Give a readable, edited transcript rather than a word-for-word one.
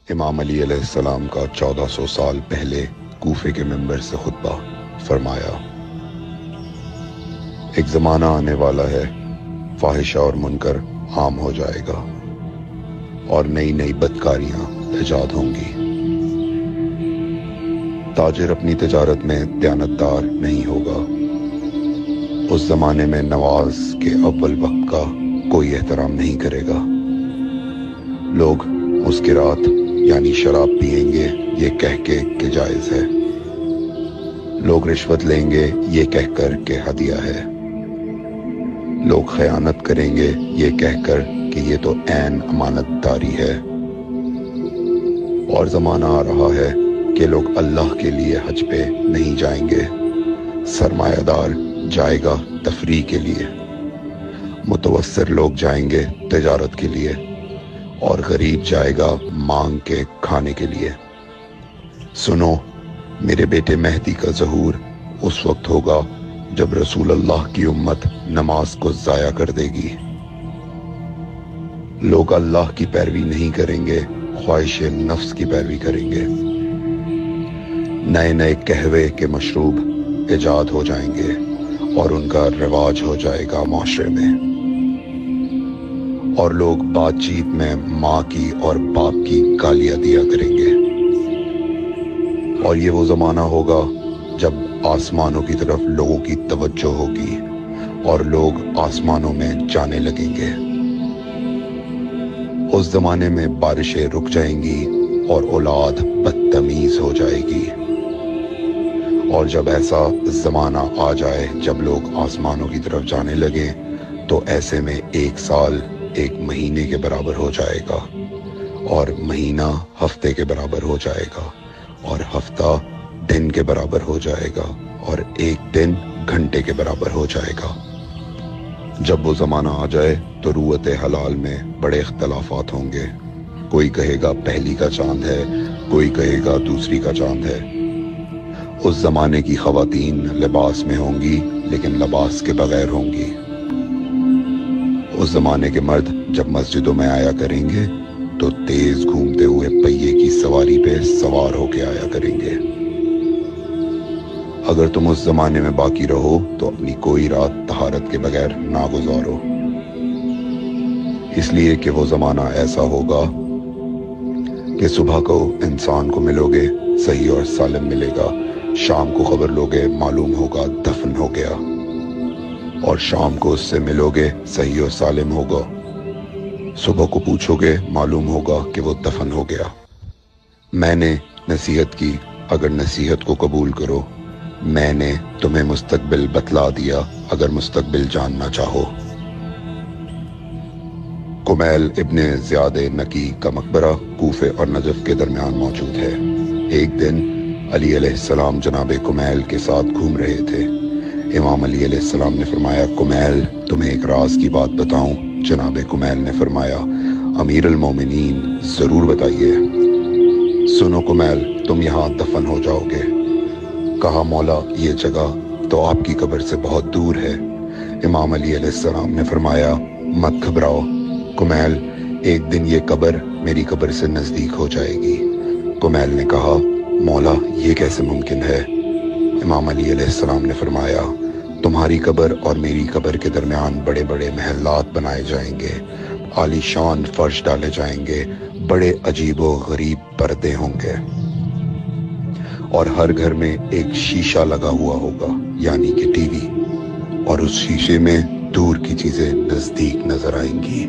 امام علی علیہ السلام کا 1400 سال پہلے کوفے کے منبر سے خطبہ فرمایا، ایک زمانہ آنے والا ہے، فاحشہ اور منکر عام ہو جائے گا اور نئی نئی بدکاریاں ایجاد ہوں گی۔ تاجر اپنی تجارت میں دیانتدار نہیں ہوگا۔ اس زمانے میں نماز کے اول وقت کا کوئی احترام نہیں کرے گا۔ لوگ مسکرات یعنی شراب پئیں گے یہ کہہ کے کہ جائز ہے۔ لوگ رشوت لیں گے یہ کہہ کر کہ ہدیہ ہے۔ لوگ خیانت کریں گے یہ کہہ کر کہ یہ تو عین امانت داری ہے۔ اور زمانہ آ رہا ہے کہ لوگ اللہ کے لیے حج پہ نہیں جائیں گے، سرمایہ دار جائے گا تفریح کے لیے، متوسر لوگ جائیں گے تجارت کے لیے، اور غریب جائے گا مانگ کے کھانے کے لیے۔ سنو، میرے بیٹے مہدی کا ظہور اس وقت ہوگا جب رسول اللہ کی امت نماز کو ضائع کر دے گی۔ لوگ اللہ کی پیروی نہیں کریں گے، خواہش نفس کی پیروی کریں گے۔ نئے نئے قہوے کے مشروب ایجاد ہو جائیں گے اور ان کا رواج ہو جائے گا معاشرے میں، اور لوگ بات چیت میں ماں کی اور باپ کی گالیاں دیا کریں گے۔ اور یہ وہ زمانہ ہوگا جب آسمانوں کی طرف لوگوں کی توجہ ہوگی اور لوگ آسمانوں میں جانے لگیں گے۔ اس زمانے میں بارشیں رک جائیں گی اور اولاد بدتمیز ہو جائے گی۔ اور جب ایسا زمانہ آ جائے جب لوگ آسمانوں کی طرف جانے لگیں تو ایسے میں ایک سال ایک مہینے کے برابر ہو جائے گا، اور مہینہ ہفتے کے برابر ہو جائے گا، اور ہفتہ دن کے برابر ہو جائے گا، اور ایک دن گھنٹے کے برابر ہو جائے گا۔ جب وہ زمانہ آ جائے تو روت حلال میں بڑے اختلافات ہوں گے۔ کوئی کہے گا پہلی کا چاند ہے، کوئی کہے گا دوسری کا چاند ہے۔ اس زمانے کی خواتین لباس میں ہوں گی لیکن لباس کے بغیر ہوں گی۔ اس زمانے کے مرد جب مسجدوں میں آیا کریں گے تو تیز گھومتے ہوئے پہیے کی سواری پہ سوار ہو کے آیا کریں گے۔ اگر تم اس زمانے میں باقی رہو تو اپنی کوئی رات طہارت کے بغیر نہ گزارو، اس لیے کہ وہ زمانہ ایسا ہوگا کہ صبح کو انسان کو ملو گے صحیح اور سالم ملے گا، شام کو خبر لوگے معلوم ہوگا دفن ہو گیا، اور شام کو اس سے ملو گے صحیح اور سالم ہوگا، صبح کو پوچھو گے معلوم ہوگا کہ وہ دفن ہو گیا۔ میں نے نصیحت کی، اگر نصیحت کو قبول کرو، میں نے تمہیں مستقبل بتلا دیا اگر مستقبل جاننا چاہو۔ کمیل ابن زیاد نکی کا مقبرہ کوفے اور نجف کے درمیان موجود ہے۔ ایک دن علی علیہ السلام جناب کمیل کے ساتھ گھوم رہے تھے۔ امام علی علیہ السلام نے فرمایا، کمیل تمہیں ایک راز کی بات بتاؤں؟ جناب کمیل نے فرمایا، امیر المومنین ضرور بتائیے۔ سنو کمیل، تم یہاں دفن ہو جاؤ گے۔ کہا، مولا یہ جگہ تو آپ کی قبر سے بہت دور ہے۔ امام علی علیہ السلام نے فرمایا، مت گھبراؤ کمیل، ایک دن یہ قبر میری قبر سے نزدیک ہو جائے گی۔ کمیل نے کہا، مولا یہ کیسے ممکن ہے؟ امام علی علیہ السلام نے فرمایا، تمہاری قبر اور میری قبر کے درمیان بڑے بڑے محلات بنائے جائیں گے، عالی شان فرش ڈالے جائیں گے، بڑے عجیب و غریب پردے ہوں گے، اور ہر گھر میں ایک شیشہ لگا ہوا ہوگا یعنی کہ ٹی وی، اور اس شیشے میں دور کی چیزیں نزدیک نظر آئیں گی۔